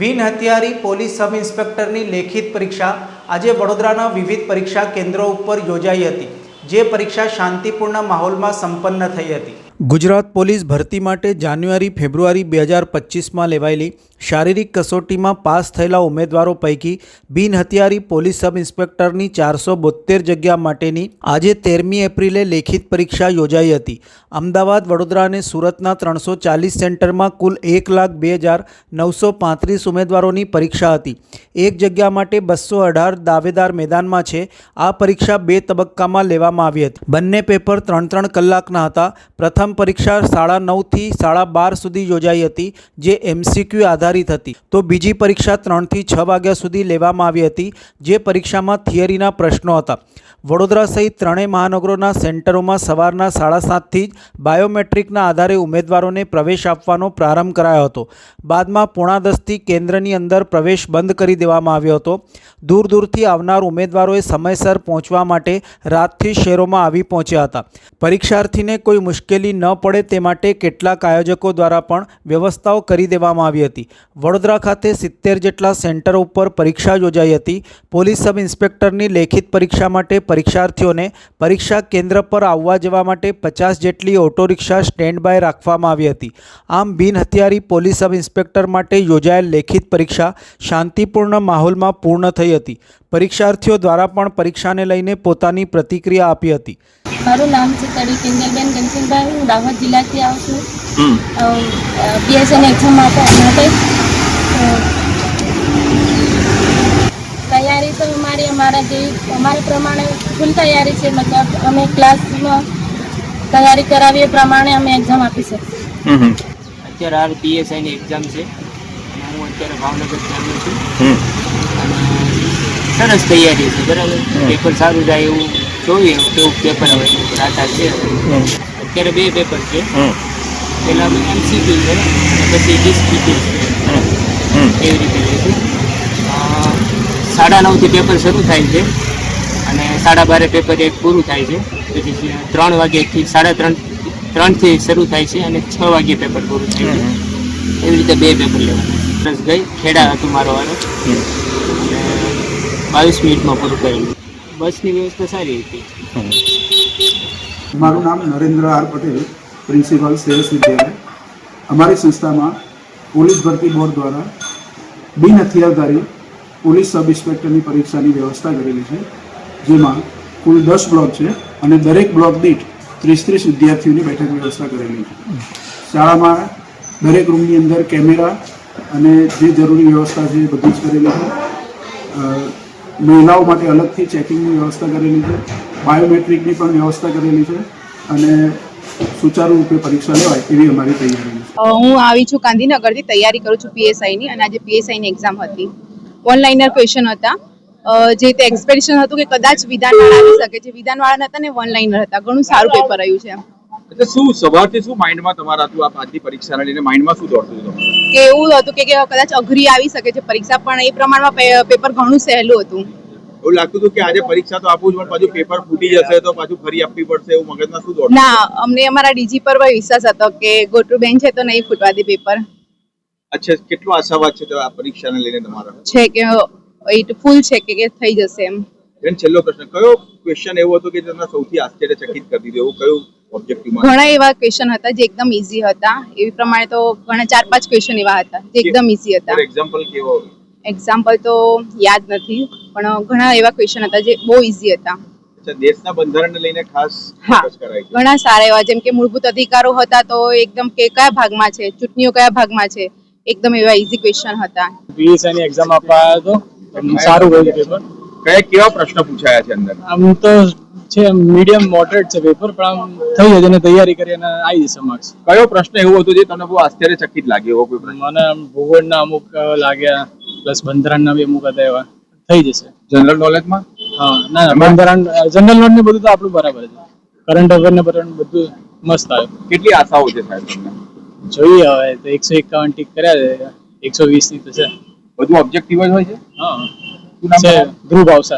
બિન હથિયારી police sub ઇન્સ્પેક્ટરની લેખિત પરીક્ષા આજે વડોદરાના વિવિધ પરીક્ષા કેન્દ્રો ઉપર યોજાઈ હતી, જે પરીક્ષા શાંતિપૂર્ણ માહોલમાં સંપન્ન થઈ હતી। ગુજરાત પોલીસ ભરતી માટે જાન્યુઆરી-ફેબ્રુઆરી 2025માં લેવાયેલી શારીરિક કસોટીમાં પાસ થયેલા ઉમેદવારો પૈકી બિન હથિયારી પોલીસ સબ ઇન્સ્પેક્ટરની 472 જગ્યા માટેની આજે 13મી એપ્રિલે લેખિત પરીક્ષા યોજાઈ હતી। અમદાવાદ, વડોદરા અને સુરતના 340 સેન્ટરમાં કુલ 1,02,935 ઉમેદવારોની પરીક્ષા હતી। એક જગ્યા માટે 218 દાવેદાર મેદાનમાં છે। આ પરીક્ષા 2 તબક્કામાં લેવામાં આવી હતી। બંને પેપર 3-3 કલાકના હતા। પ્રથમ પરીક્ષા 9:30 થી 12:30 સુધી યોજાઈ હતી, જે MCQ આધારિત હતી, તો બીજી પરીક્ષા 3 થી 6 વાગ્યા સુધી લેવામાં આવી હતી, જે પરીક્ષામાં થિયરીના પ્રશ્નો હતા। વડોદરા સહિત ત્રણેય મહાનગરોના સેન્ટરોમાં સવારના 7:30 થી જ બાયોમેટ્રિકના આધારે ઉમેદવારોને પ્રવેશ આપવાનો પ્રારંભ કરાયો હતો। બાદમાં 9:45 થી કેન્દ્રની અંદર પ્રવેશ બંધ કરી દેવામાં આવ્યો હતો। દૂર દૂરથી આવનાર ઉમેદવારોએ સમયસર પહોંચવા માટે રાતથી શહેરોમાં આવી પહોંચ્યા હતા। પરીક્ષાર્થીને કોઈ મુશ્કેલી ન પડે તે માટે કેટલાક આયોજકો દ્વારા પણ વ્યવસ્થાઓ કરી દેવામાં આવી હતી। વડોદરા ખાતે 70 જેટલા સેન્ટરો ઉપર પરીક્ષા યોજાઈ હતી। પોલીસ સબ ઇન્સ્પેક્ટરની લેખિત પરીક્ષા માટે પરીક્ષાર્થીઓને પરીક્ષા કેન્દ્ર પર આવવા જવા માટે 50 જેટલી ઓટો રિક્ષા સ્ટેન્ડ બાય રાખવામાં આવી હતી। આમ બિન હથિયારી પોલીસ સબ ઇન્સ્પેક્ટર માટે યોજાયેલ લેખિત પરીક્ષા શાંતિપૂર્ણ માહોલમાં પૂર્ણ થઈ હતી। પરીક્ષાર્થીઓ દ્વારા પણ પરીક્ષાને લઈને પોતાની પ્રતિક્રિયા આપી હતી। મારું નામ છે તડી કિંજલબેન ઘનશ્યામભાઈ, હું દાહોદ જિલ્લાથી આવું છું। PSIની એક્ઝામ માટે તૈયારી તો અમારા પ્રમાણે ફૂલ તૈયારી છે, મતલબ અમે ક્લાસમાં તૈયારી કરાવીએ એ પ્રમાણે અમે એક્ઝામ આપી શકીએ। અત્યારે હાલ PSIની એક્ઝામ છે, હું અત્યારે ભાવનગર ચાલ્યો છું અને સરસ તૈયારી છે, બરાબર। પેપર સારું જાય એવું જોઈએ કેવું પેપર આવે આધાર છે। અત્યારે 2 પેપર છે, પહેલાં MCQ છે પછી ડિસ્ક્રિપ્ટિવ છે, એવી રીતે લઈશું। 9:30 થી પેપર શરૂ થાય છે અને 12:30 પેપર એક પૂરું થાય છે, પછી 3 વાગ્યાથી 3:30 થી શરૂ થાય છે અને 6 વાગ્યે પેપર પૂરું થાય છે। એવી રીતે 2 પેપર લેવાના। સરસ ગઈ, ખેડા હતું મારો વારો, 22 મિનિટમાં પૂરું કરેલું। બસની વ્યવસ્થા સારી હતી। મારું નામ નરેન્દ્ર આર પટેલ, પ્રિન્સિપાલ સેલ્સ વિદ્યાલય। અમારી સંસ્થામાં પોલીસ ભરતી બોર્ડ દ્વારા બિન હથિયારધારી પોલીસ સબ ઇન્સ્પેક્ટરની પરીક્ષાની વ્યવસ્થા કરેલી છે, જેમાં કુલ 10 બ્લોક છે અને દરેક બ્લોક દીઠ 30 વિદ્યાર્થીઓની બેઠક વ્યવસ્થા કરેલી છે। શાળામાં દરેક રૂમની અંદર કેમેરા અને જે જરૂરી વ્યવસ્થા છે એ બધી જ કરેલી છે। મહિલાઓ માટે અલગથી ચેકિંગની વ્યવસ્થા કરેલી છે, બાયોમેટ્રિકની પણ વ્યવસ્થા કરેલી છે અને સુચારુ રૂપે પરીક્ષા લેવાય એવી અમારી તૈયારી છે। હું આવી છું ગાંધીનગરથી, તૈયારી કરું છું PSIની, અને આજે PSIની એક્ઝામ હતી। ઓનલાઈનર ક્વેશ્ચન હતા, જે તે એક્સપેક્ટેશન હતું કે કદાચ વિધાનવાળા આવી શકે છે, વિધાનવાળા નતા ને ઓનલાઈનર હતા। ઘણું સારું પેપર રહ્યું છે। એટલે શું સવારથી શું માઇન્ડમાં તમારા હતું, આ આજની પરીક્ષાને લઈને માઇન્ડમાં શું દોડતું હતું? કે એવું હતું કે કદાચ અઘરી આવી શકે છે પરીક્ષા, પણ એ પ્રમાણમાં પેપર ઘણું સહેલું હતું। એવું લાગતું હતું કે આજે પરીક્ષા તો આપવું જ પણ પાછું પેપર ફૂટી જશે તો પાછું ફરી આપવી પડશે, એવું મગજમાં શું દોડતું? ના, અમને અમારા DG પર વિશ્વાસ હતો કે ગોટુબેન છે તો નહીં ફૂટવા દે પેપર। અચ્છા, કેટલો આશાવાદ છે આ પરીક્ષાને લઈને તમારા? છે કે ફૂલ છે કે થઈ જશે એમ। બેન, છેલ્લો પ્રશ્ન, કયો ક્વેશ્ચન એવો હતો કે તમને સૌથી આશ્ચર્યચકિત કરી દીધું? એવું કયું ઓબ્જેક્ટિવમાં? ઘણા એવા ક્વેશ્ચન હતા જે એકદમ ઈઝી હતા, એવી પ્રમાણે તો ઘણા 4-5 ક્વેશ્ચન એવા હતા જે એકદમ ઈઝી હતા। એક્ઝામ્પલ કેવો? એક્ઝામ્પલ તો યાદ નથી, પણ ઘણા એવા ક્વેશ્ચન હતા જે બહુ ઈઝી હતા। અચ્છા, દેશના બંધારણને લઈને ખાસ ફોકસ કરાય છે? ઘણા સારા એવા, જેમ કે મૂળભૂત અધિકારો હતા તો એકદમ કે કયા ભાગમાં છે, ચૂંટણીઓ કયા ભાગમાં છે, એકદમ એવા ઈઝી ક્વેશ્ચન હતા। PSIની એક્ઝામ આપવા આવ્યો હતો, સારું ગયું પેપર। કેવા પ્રશ્ન પૂછાયા છે અંદર? આમ તો છે મીડિયમ મોડરેટ છે પેપર, પણ આમ થઈ જશે અને તૈયારી કરી અને આવી જશે માર્ક્સ। કયો પ્રશ્ન એવો હતો જે તમને બહુ આશ્ચર્યચકિત લાગ્યો એવો કોઈ પ્રશ્ન? મને ભૂગોળના અમુક લાગ્યા, પ્લસ બંધારણના બી અમુક હતા, એવા થઈ જશે। જનરલ નોલેજમાં? હા, ના બંધારણ, જનરલ નોલેજ ને બધું તો આપણું બરાબર છે, કરંટ અફેર ને બધું મસ્ત આવ્યું। કેટલી આશાઓ છે સાહેબ તમને? જોઈએ હવે તો 151 ટીક કર્યા છે, 120 ની તો છે। બધું ઓબ્જેક્ટિવ જ હોય છે? હા, ધ્રુવ ભાવસાર।